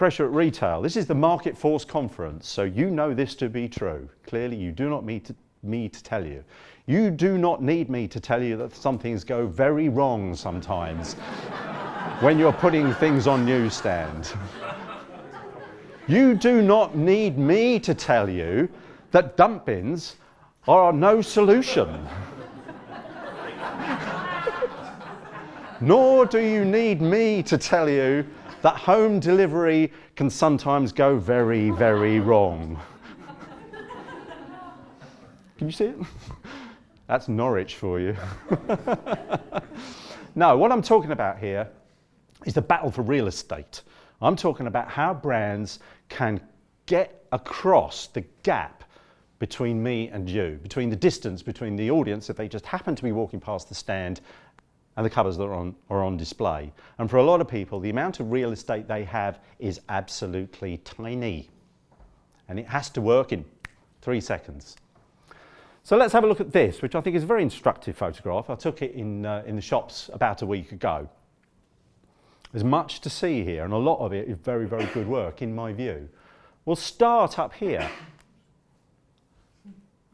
pressure at retail. This is the Market Force Conference, so you know this to be true. Clearly, you do not need me to tell you. You do not need me to tell you that some things go very wrong sometimes when you're putting things on newsstand. You do not need me to tell you that dump bins are no solution. Nor do you need me to tell you that home delivery can sometimes go very, very wrong. Can you see it? That's Norwich for you. No, what I'm talking about here is the battle for real estate. I'm talking about how brands can get across the gap between me and you, between the distance between the audience, if they just happen to be walking past the stand, and the covers that are on display. And for a lot of people, the amount of real estate they have is absolutely tiny. And it has to work in 3 seconds. So let's have a look at this, which I think is a very instructive photograph. I took it in the shops about a week ago. There's much to see here, and a lot of it is very, very good work, in my view. We'll start up here.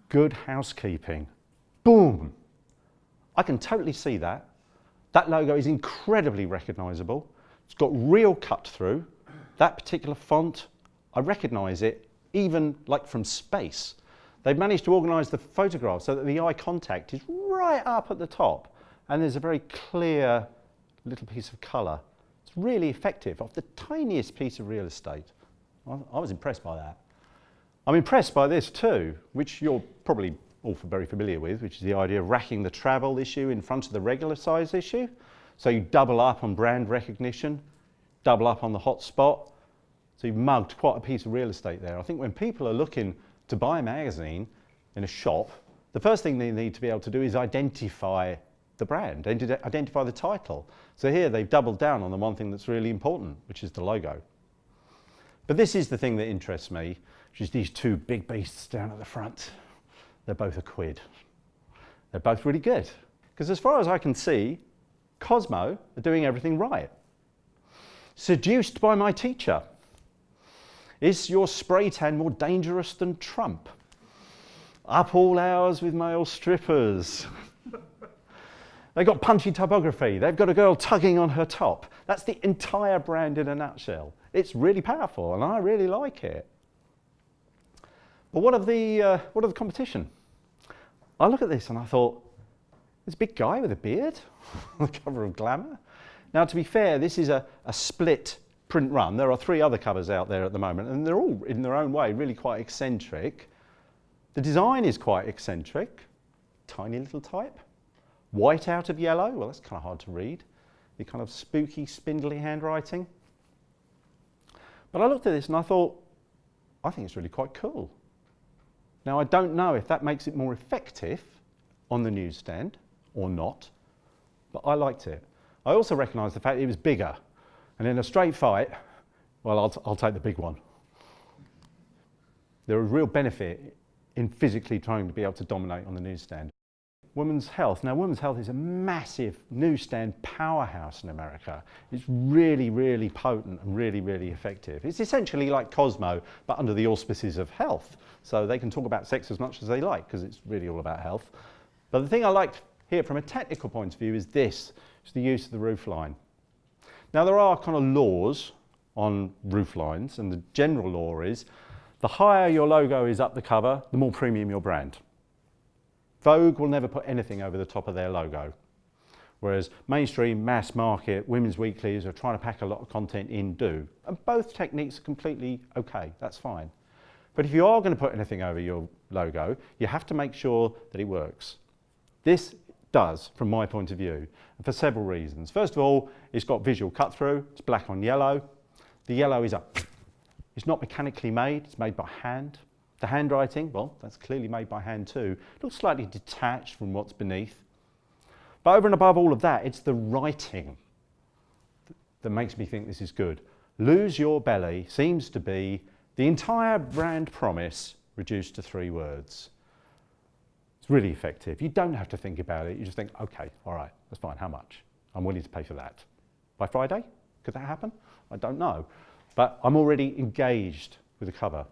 Good housekeeping. Boom. I can totally see that. That logo is incredibly recognisable. It's got real cut through. That particular font, I recognise it even like from space. They've managed to organise the photograph so that the eye contact is right up at the top, and there's a very clear little piece of colour. It's really effective off the tiniest piece of real estate. I was impressed by that. I'm impressed by this too, which you're probably all very familiar with, which is the idea of racking the travel issue in front of the regular size issue. So you double up on brand recognition, double up on the hot spot. So you've mugged quite a piece of real estate there. I think when people are looking to buy a magazine in a shop, the first thing they need to be able to do is identify the brand, identify the title. So here they've doubled down on the one thing that's really important, which is the logo. But this is the thing that interests me, which is these two big beasts down at the front. They're both a quid. They're both really good. Because as far as I can see, Cosmo are doing everything right. Seduced by my teacher. Is your spray tan more dangerous than Trump? Up all hours with male strippers. They've got punchy typography. They've got a girl tugging on her top. That's the entire brand in a nutshell. It's really powerful, and I really like it. But what of the competition? I look at this and I thought, this big guy with a beard on the cover of Glamour. Now, to be fair, this is a split print run. There are 3 other covers out there at the moment, and they're all, in their own way, really quite eccentric. The design is quite eccentric. Tiny little type. White out of yellow. Well, that's kind of hard to read. The kind of spooky, spindly handwriting. But I looked at this and I thought, I think it's really quite cool. Now, I don't know if that makes it more effective on the newsstand or not, but I liked it. I also recognised the fact that it was bigger. And in a straight fight, well, I'll take the big one. There is real benefit in physically trying to be able to dominate on the newsstand. Women's health. Now, women's health is a massive newsstand powerhouse in America. It's really, really potent and really, really effective. It's essentially like Cosmo, but under the auspices of health. So they can talk about sex as much as they like, because it's really all about health. But the thing I liked here from a technical point of view is this. It's the use of the roofline. Now, there are kind of laws on rooflines, and the general law is the higher your logo is up the cover, the more premium your brand. Vogue will never put anything over the top of their logo, whereas mainstream, mass market, women's weeklies are trying to pack a lot of content in do. And both techniques are completely okay, that's fine. But if you are going to put anything over your logo, you have to make sure that it works. This does, from my point of view, and for several reasons. First of all, it's got visual cut through, it's black on yellow. The yellow is it's not mechanically made, it's made by hand. The handwriting, well, that's clearly made by hand too. It looks slightly detached from what's beneath. But over and above all of that, it's the writing that makes me think this is good. Lose your belly seems to be the entire brand promise reduced to 3 words. It's really effective. You don't have to think about it. You just think, okay, all right, that's fine. How much? I'm willing to pay for that. By Friday? Could that happen? I don't know. but I'm already engaged with the cover.